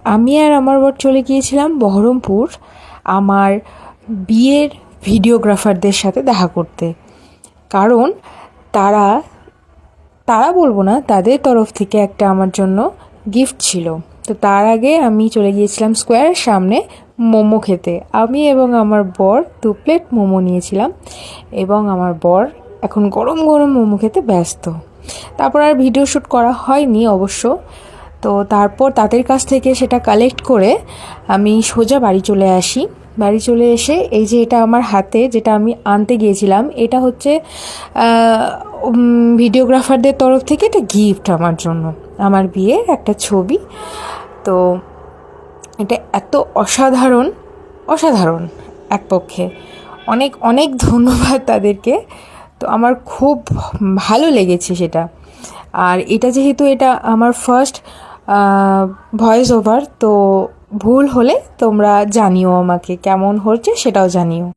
আমি আর আমার বর চলে গিয়েছিলাম বহরমপুর আমার বিয়ের ভিডিওগ্রাফারদের সাথে দেখা করতে। কারণ তারা তারা বলবো না, তাদের তরফ থেকে একটা আমার জন্য গিফট ছিল। তো তার আগে আমি চলে গিয়েছিলাম স্কোয়ারের সামনে মোমো খেতে। আমি এবং আমার বর 2 প্লেট মোমো নিয়েছিলাম এবং আমার বর এখন গরম গরম মোমো খেতে ব্যস্ত। তারপর আর ভিডিও শ্যুট করা হয়নি অবশ্য। তো তারপর তাদের কাছ থেকে সেটা কালেক্ট করে আমি সোজা বাড়ি চলে আসি। বাড়ি চলে এসে এই যে এটা আমার হাতে যেটা আমি আনতে গিয়েছিলাম, এটা হচ্ছে ভিডিওগ্রাফারদের তরফ থেকে এটা গিফট আমার জন্য, আমার বিয়ের একটা ছবি। তো এটা এত অসাধারণ অসাধারণ এক পক্ষে, অনেক অনেক ধন্যবাদ তাদেরকে। তো আমার খুব ভালো লেগেছে সেটা। আর এটা যেহেতু এটা আমার ফার্স্ট ভয়েস ওভার, তো ভুল হলে তোমরা জানিও, আমাকে কেমন হচ্ছে সেটাও জানিও।